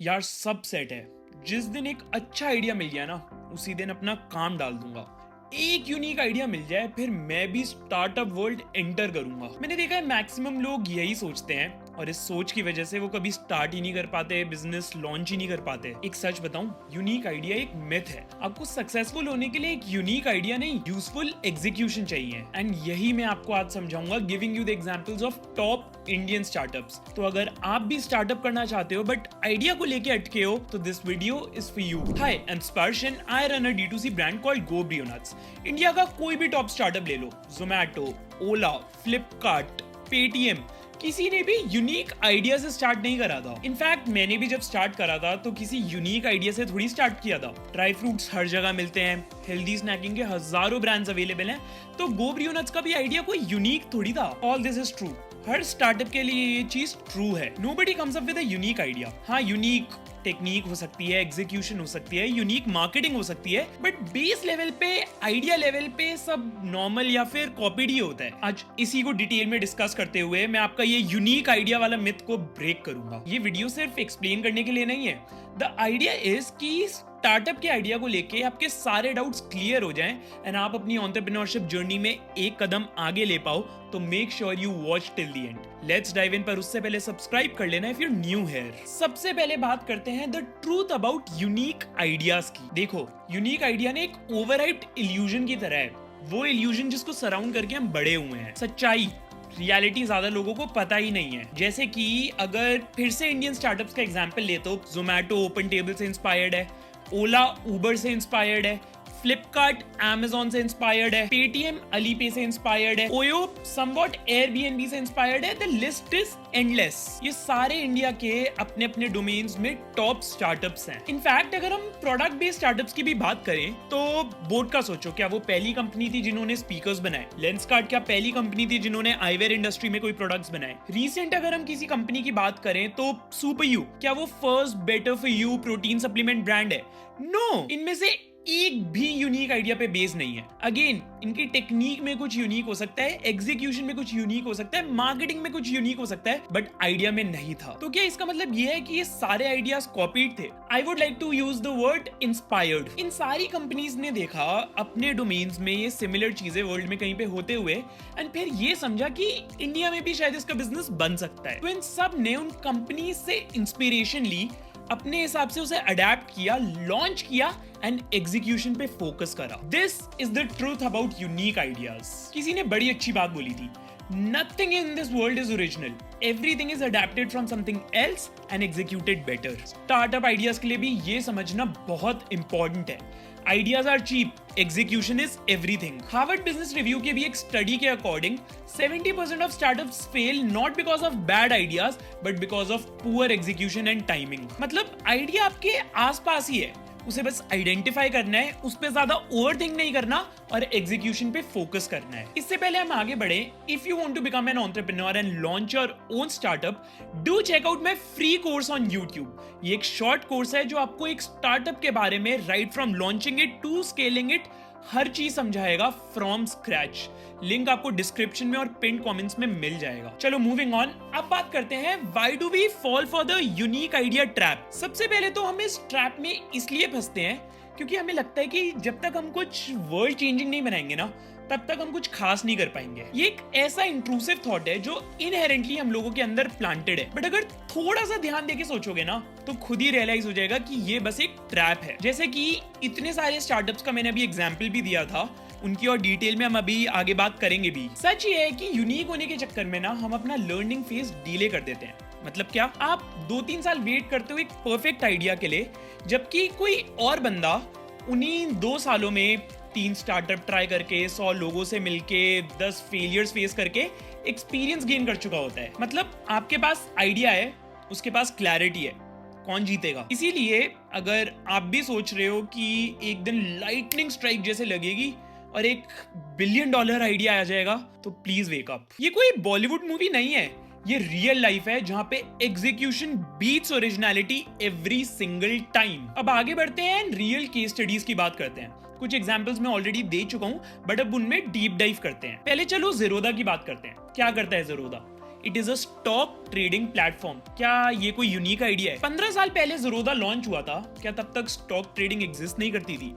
यार सब सेट है। जिस दिन एक अच्छा आइडिया मिल गया ना, उसी दिन अपना काम डाल दूंगा। एक यूनिक आइडिया मिल जाए फिर मैं भी स्टार्टअप वर्ल्ड एंटर करूंगा। मैंने देखा है मैक्सिमम लोग यही सोचते हैं और इस सोच की वजह से वो कभी स्टार्ट ही नहीं कर पाते, बिजनेस लॉन्च ही नहीं कर पाते। एक सच बताऊं, यूनिक आइडिया एक मिथ है। आपको सक्सेसफुल होने के लिए एक यूनिक आइडिया नहीं, यूजफुल एग्जीक्यूशन चाहिए। एंड यही मैं आपको आज समझाऊंगा, giving you the examples of top Indian startups. तो अगर आप भी स्टार्टअप करना चाहते हो बट आइडिया को लेके अटके हो, तो this video is for you. Hi, I am Sparshan. I run a D2C brand called GoBrioNuts। India का कोई भी टॉप स्टार्टअप ले लो, जोमैटो, ओला, फ्लिपकार्ट, पेटीएम, किसी ने भी यूनिक आइडिया से स्टार्ट नहीं करा था। इनफैक्ट मैंने भी जब स्टार्ट करा था तो किसी यूनिक आइडिया से थोड़ी स्टार्ट किया था। ड्राई फ्रूट्स हर जगह मिलते हैं, हेल्दी स्नैकिंग के हजारों ब्रांड्स अवेलेबल हैं, तो GoBrioNuts का भी आइडिया कोई यूनिक थोड़ी था। All this is true. Her startup के लिए ये चीज ट्रू है। Nobody comes up with a unique idea. हाँ, यूनिक टेक्निक हो सकती है, एग्जीक्यूशन हो सकती है, यूनिक मार्केटिंग हो सकती है, बट बेस लेवल पे, आइडिया लेवल पे सब नॉर्मल या फिर कॉपीड ही होता है। आज इसी को डिटेल में डिस्कस करते हुए मैं आपका ये यूनिक आइडिया वाला मिथ को ब्रेक करूंगा। ये वीडियो सिर्फ एक्सप्लेन करने के लिए नहीं है। द आइडिया इज कि स्टार्टअप के आइडिया को लेके आपके सारे डाउट्स क्लियर हो जाएं एंड आप अपनी एंटरप्रेन्योरशिप जर्नी में एक कदम आगे ले पाओ। तो make sure you watch till the end. Let's dive in, पर उससे पहले सब्सक्राइब कर लेना इफ यू न्यू हियर। सबसे पहले बात करते हैं the truth about unique ideas की। देखो, यूनिक आइडिया ने एक ओवरराइड इल्यूजन की तरह है, वो इल्यूजन जिसको सराउंड करके हम बड़े हुए हैं। सच्चाई, रियलिटी ज्यादा लोगों को पता ही नहीं है। जैसे कि अगर फिर से इंडियन स्टार्टअप्स का एग्जांपल ले तो जोमैटो ओपन टेबल से इंस्पायर्ड है, ओला उबर से इंस्पायर्ड है, फ्लिपकार्ट Amazon से इंस्पायर्ड है, पेटीएम अलीपे से इंस्पायर्ड है, ओयो समवॉट एयरबीएनबी से इंस्पायर्ड है। The list is endless. ये सारे इंडिया के अपने अपने डोमेन्स में टॉप स्टार्टअप्स हैं। इनफैक्ट अगर हम प्रोडक्ट बेस्ड स्टार्टअप्स की भी बात करें तो बोट का सोचो, क्या वो पहली कंपनी थी जिन्होंने स्पीकर्स बनाए? लेंसकार्ट क्या पहली कंपनी थी जिन्होंने आईवेयर इंडस्ट्री में कोई प्रोडक्ट्स बनाए? रीसेंट अगर हम किसी कंपनी की बात करें तो सुपर यू, क्या वो first better for you protein supplement brand है? नो, इनमें से एक भी यूनिक आइडिया पे बेस नहीं है। अगेन, इनकी टेक्निक में कुछ यूनिक हो सकता है, एग्जीक्यूशन में कुछ यूनिक हो सकता है, मार्केटिंग में कुछ यूनिक हो सकता है, बट आइडिया में नहीं था। तो क्या इसका मतलब ये है कि ये सारे आइडियाज कॉपीड थे? I would like to use the word inspired. इन सारी कंपनीज ने देखा अपने डोमेन्स में ये सिमिलर चीजें वर्ल्ड में कहीं पे होते हुए एंड फिर ये समझा कि इंडिया में भी शायद इसका बिजनेस बन सकता है। तो इन सब ने उन कंपनी से इंस्पिरेशन ली, अपने हिसाब से उसे अडेप्ट किया, लॉन्च किया एंड एग्जीक्यूशन पे फोकस करा। This is the truth about unique ideas. किसी ने बड़ी अच्छी बात बोली थी, nothing in this world is original, everything is adapted from something else and executed better. Startup ideas के लिए भी ये समझना बहुत इंपॉर्टेंट है। Ideas are cheap, execution is everything. Harvard business review के भी एक स्टडी के according 70% of startups fail not because of bad ideas but because of poor execution and timing. मतलब आइडिया आपके आसपास ही है, उसे बस आइडेंटिफाई करना है, उस पे ज्यादा ओवरथिंक नहीं करना और एग्जीक्यूशन पे फोकस करना है। इससे पहले हम आगे बढ़े, if you want to become an entrepreneur and launch your own startup, do check out my free course on YouTube. ये एक शॉर्ट कोर्स है जो आपको एक स्टार्टअप के बारे में right from launching it to scaling it हर चीज समझाएगा फ्रॉम स्क्रैच। लिंक आपको डिस्क्रिप्शन में और पिन कमेंट्स में मिल जाएगा। चलो मूविंग ऑन, अब बात करते हैं why do we fall for the unique idea trap. सबसे पहले तो हम इस ट्रैप में इसलिए फंसते हैं क्योंकि हमें लगता है कि जब तक हम कुछ वर्ल्ड चेंजिंग नहीं बनाएंगे ना, तब तक हम कुछ खास नहीं कर पाएंगे। ये एक ऐसा इंट्रूसिव थॉट है जो इनहेरेंटली हम लोगों के अंदर प्लांटेड है, बट अगर थोड़ा सा ध्यान देके सोचोगे ना तो खुद ही रियलाइज हो जाएगा कि ये बस एक ट्रैप है। जैसे कि इतने सारे स्टार्टअप्स का मैंने अभी एग्जांपल भी दिया था, उनकी और डिटेल में हम अभी आगे बात करेंगे भी। सच ये है कि यूनिक होने के चक्कर में ना हम अपना लर्निंग फेज डिले कर देते हैं। मतलब क्या, आप 2-3 साल वेट करते हो एक परफेक्ट आइडिया के लिए, जबकि कोई और बंदा उन्हीं 2 सालों में 3 स्टार्टअप ट्राई करके, 100 लोगों से मिलके, 10 फेलियर्स फेस करके एक्सपीरियंस गेन कर चुका होता है। मतलब आपके पास आइडिया है, उसके पास क्लैरिटी है, कौन जीतेगा? इसीलिए अगर आप भी सोच रहे हो कि एक दिन लाइटनिंग स्ट्राइक जैसे लगेगी और एक $1 बिलियन आइडिया आ जाएगा, तो प्लीज वेक अप। ये कोई बॉलीवुड मूवी नहीं है, ये रियल लाइफ है जहां पे execution beats originality every single time. अब आगे बढ़ते हैं एंड रियल केस स्टडीज की बात करते हैं। कुछ एग्जांपल्स मैं ऑलरेडी दे चुका हूं, बट अब उनमें डीप डाइव करते हैं। पहले चलो ज़ीरोधा की बात करते हैं। क्या करता है Zerodha? It is a stock trading platform. क्या ये कोई यूनिक आइडिया है? 15 साल पहले ज़ीरोधा लॉन्च हुआ था, क्या तब तक स्टॉक ट्रेडिंग एग्जिस्ट नहीं करती थी?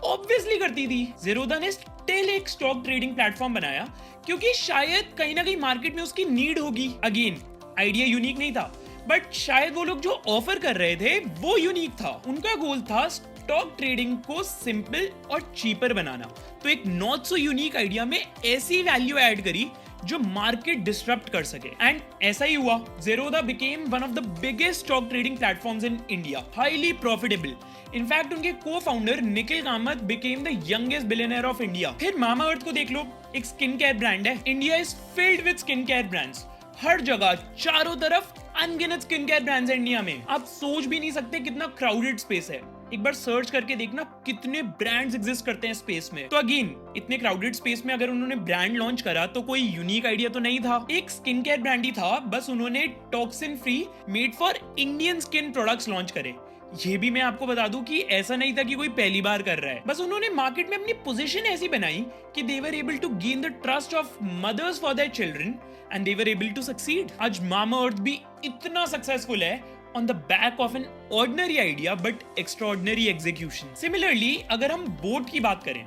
ऑब्वियसली करती थी। ज़ीरोधा ने स्टिल एक स्टॉक ट्रेडिंग प्लेटफॉर्म बनाया क्योंकि शायद कहीं ना कहीं मार्केट में उसकी नीड होगी। अगेन, आइडिया यूनिक नहीं था, बट शायद वो लोग जो ऑफर कर रहे थे वो यूनिक था। उनका गोल था स्टॉक ट्रेडिंग को सिंपल और चीपर बनाना। तो एक नॉट सो यूनिक आइडिया में ऐसी वैल्यू ऐड करी जो मार्केट डिसरप्ट कर सके, एंड ऐसा ही हुआ। Zerodha became one of the biggest stock trading platforms in India, highly profitable. In fact उनके co founder Nikhil Kamath became the youngest billionaire of India. फिर मामाअर्थ को देख लो, एक स्किन केयर ब्रांड है। India is filled with skin care brands. हर जगह चारों तरफ अनगिनत स्किन केयर ब्रांड्स हैं इंडिया में। आप सोच भी नहीं सकते कितना क्राउडेड स्पेस है। एक बार सर्च करके देखना कितने ब्रांड्स एग्जिस्ट करते हैं स्पेस में। तो अगेन, इतने क्राउडेड स्पेस में अगर उन्होंने ब्रांड लॉन्च करा तो कोई यूनिक आइडिया तो नहीं था। एक स्किन केयर ब्रांड ही था, बस उन्होंने toxin free made for Indian skin products launch करे। ये भी मैं आपको बता दूं कि ऐसा नहीं था कि कोई पहली बार कर रहा है, बस उन्होंने मार्केट में अपनी पोजीशन ऐसी बनाई कि they were able to gain the trust of mothers for their children and they were able to succeed. आज मामाअर्थ भी इतना सक्सेसफुल है on the back of an ordinary idea but extraordinary execution. Similarly, अगर हम boat की बात करें,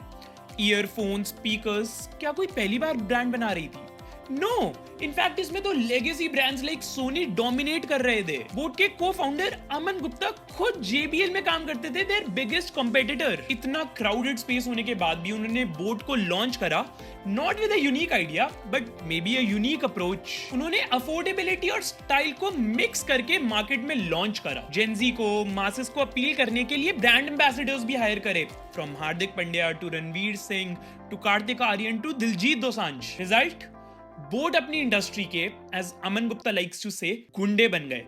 earphone, speakers, क्या कोई पहली बार ब्रांड बना रही थी? नो, इनफैक्ट इसमें तो legacy brands like Sony dominate कर रहे थे। बोट के को फाउंडर अमन गुप्ता खुद JBL में काम करते थे, देयर बिगेस्ट कॉम्पिटिटर। इतना क्राउडेड स्पेस होने के बाद भी उन्होंने बोट को लॉन्च करा, not with a unique idea but maybe a unique approach. उन्होंने अफोर्डेबिलिटी और स्टाइल को मिक्स करके मार्केट में लॉन्च करा। जेनजी को, मासेस को अपील करने के लिए ब्रांड एम्बेसडर्स भी हायर करे, from Hardik Pandya to Ranveer Singh to Kartik Aaryan to Diljit Dosanjh. Result, boAt अपनी इंडस्ट्री के, as Aman Gupta likes to say, गुंडे बन गए।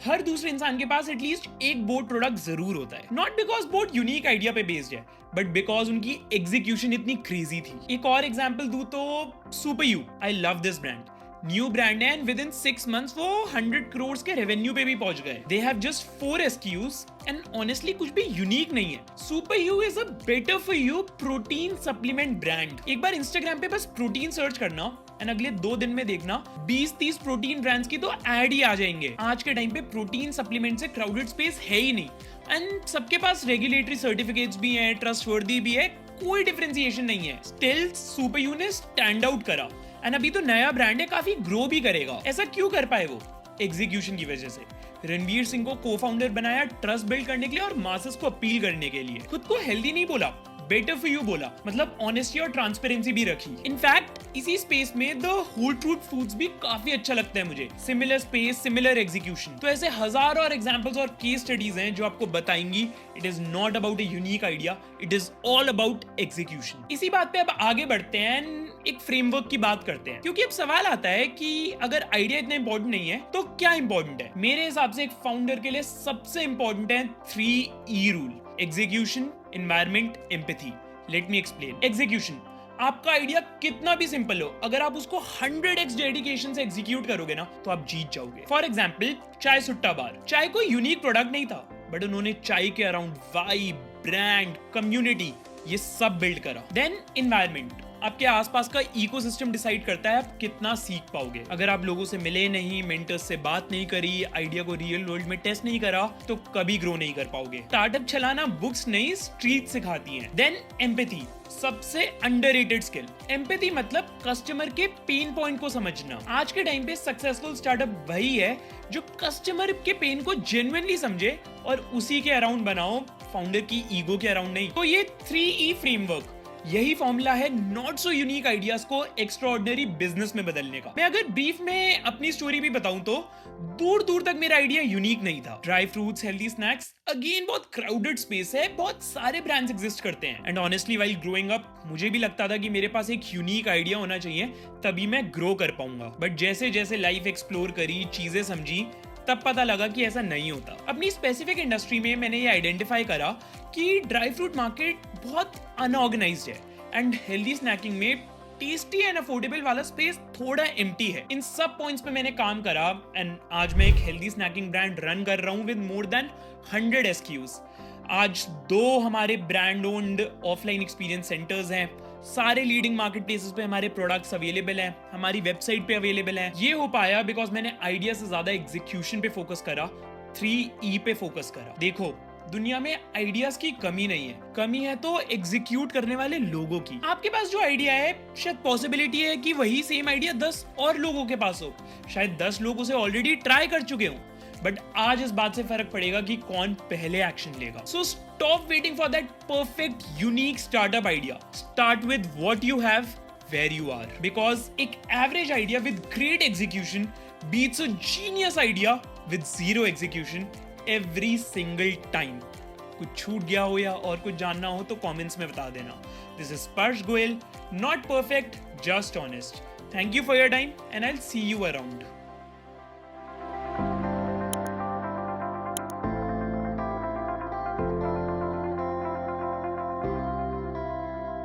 हर दूसरे इंसान के पास एटलीस्ट एक बोट प्रोडक्ट जरूर होता है। Not because boAt unique idea पे बेस्ड है, बट बिकॉज उनकी एग्जीक्यूशन इतनी क्रेजी थी। एक और एग्जांपल दूं तो super you. I love this brand. New brand है एंड विद इन 6 months वो 100 crores के रेवेन्यू पे भी पहुंच गए। They have just 4 SKUs and honestly कुछ भी यूनिक नहीं है। Super you is a better for you protein supplement brand. एक बार इंस्टाग्राम पे बस प्रोटीन सर्च करना एंड अगले 2 दिन में देखना 20-30 प्रोटीन ब्रांड्स की तो एड ही आ जाएंगे। आज के टाइम पे प्रोटीन सप्लीमेंट से क्राउडेड स्पेस है ही नहीं, एंड सबके पास रेगुलेटरी सर्टिफिकेट्स भी हैं, ट्रस्टवर्दी भी है, कोई डिफरेंशिएशन नहीं है। स्टिल सुपर यू ने स्टैंड आउट करा एंड अभी तो नया ब्रांड है, काफी ग्रो भी करेगा। ऐसा क्यों कर पाए वो? एग्जीक्यूशन की वजह से। रणवीर सिंह को को फाउंडर बनाया ट्रस्ट बिल्ड करने के लिए और मासेस को अपील करने के लिए। खुद को हेल्दी नहीं बोला, बेटर फॉर यू बोला, मतलब ऑनेस्टी और ट्रांसपेरेंसी भी रखी। इनफैक्ट इसी स्पेस में द होल ट्रूथ फूड्स भी काफी अच्छा लगता है मुझे। Similar space, similar execution. तो ऐसे हजारों और एग्जांपल्स और केस स्टडीज हैं जो आपको बताएंगी it is not about a unique idea, it is all about execution. इसी बात पे अब आगे बढ़ते हैं, एक फ्रेमवर्क की बात करते हैं, क्योंकि अब सवाल आता है कि अगर आइडिया इतना इंपॉर्टेंट नहीं है तो क्या इंपॉर्टेंट है? मेरे हिसाब से एक फाउंडर के लिए सबसे इंपॉर्टेंट है 3E rule: execution, environment, empathy. Let me explain. Execution, आपका आइडिया कितना भी सिंपल हो, अगर आप उसको 100x डेडिकेशन से एग्जीक्यूट करोगे ना तो आप जीत जाओगे। फॉर एग्जांपल, चाय सुट्टा बार। चाय कोई यूनिक प्रोडक्ट नहीं था, बट उन्होंने चाय के अराउंड वाइब, ब्रांड, कम्युनिटी, ये सब बिल्ड करा। देन एनवायरनमेंट, आपके आसपास का इकोसिस्टम डिसाइड करता है आप कितना सीख पाओगे। अगर आप लोगों से मिले नहीं, मेंटर्स से बात नहीं करी, आइडिया को रियल वर्ल्ड में टेस्ट नहीं करा, तो कभी ग्रो नहीं कर पाओगे। स्टार्टअप चलाना बुक्स नहीं, स्ट्रीट सिखाती हैं। देन एम्पैथी, सबसे अंडररेटेड स्किल। एम्पैथी मतलब कस्टमर के पेन पॉइंट को समझना। आज के टाइम पे सक्सेसफुल स्टार्टअप वही है जो कस्टमर के पेन को जेन्युइनली समझे और उसी के अराउंड बनाओ, फाउंडर की ईगो के अराउंड नहीं। तो ये 3E फ्रेमवर्क, यही फॉर्मूला है नॉट सो यूनिक आइडियाज को एक्स्ट्राऑर्डिनरी बिजनेस में बदलने का। मैं अगर ब्रीफ में अपनी स्टोरी भी बताऊं तो दूर दूर तक मेरा आइडिया यूनिक नहीं था। Dry fruits, healthy snacks, again बहुत क्राउडेड स्पेस है, बहुत सारे ब्रांड्स एग्जिस्ट करते हैं, and honestly while growing up मुझे भी लगता था कि मेरे पास एक यूनिक आइडिया होना चाहिए, तभी मैं ग्रो कर पाऊंगा। बट जैसे जैसे लाइफ एक्सप्लोर करी, चीजें समझी, तब पता लगा कि ऐसा नहीं होता। अपनी स्पेसिफिक इंडस्ट्री में मैंने ये आइडेंटिफाई करा कि ड्राई फ्रूट मार्केट बहुत अनऑर्गेनाइज्ड है एंड हेल्दी स्नैकिंग में टेस्टी एंड अफोर्डेबल वाला स्पेस थोड़ा एम्प्टी है। इन सब पॉइंट्स पे मैंने काम करा एंड आज मैं एक हेल्दी स्नैकिंग ब्रांड रन कर रहा हूँ विद मोर देन 100 SKUs। आज 2 हमारे brand owned offline experience centres हैं, सारे लीडिंग मार्केट प्लेसेस पे हमारे प्रोडक्ट्स अवेलेबल हैं, हमारी वेबसाइट पे अवेलेबल हैं। ये हो पाया बिकॉज मैंने आइडिया से ज्यादा एग्जीक्यूशन पे फोकस करा, 3E पे फोकस करा। देखो, दुनिया में आइडियाज की कमी नहीं है, कमी है तो एग्जीक्यूट करने वाले लोगों की। आपके पास जो आइडिया है, शायद पॉसिबिलिटी है कि वही सेम आइडिया 10 और लोगों के पास हो, शायद 10 लोग उसे ऑलरेडी ट्राई कर चुके हो, बट आज इस बात से फर्क पड़ेगा कि कौन पहले एक्शन लेगा। So stop waiting for that perfect unique startup idea, start with what you have where you are, because एक average idea with great execution beats a genius idea with zero execution every single time. कुछ छूट गया हो या और कुछ जानना हो तो कमेंट्स में बता देना। दिस इज स्पर्श Goyal, not perfect, just honest. Thank you for your time and I will see you around.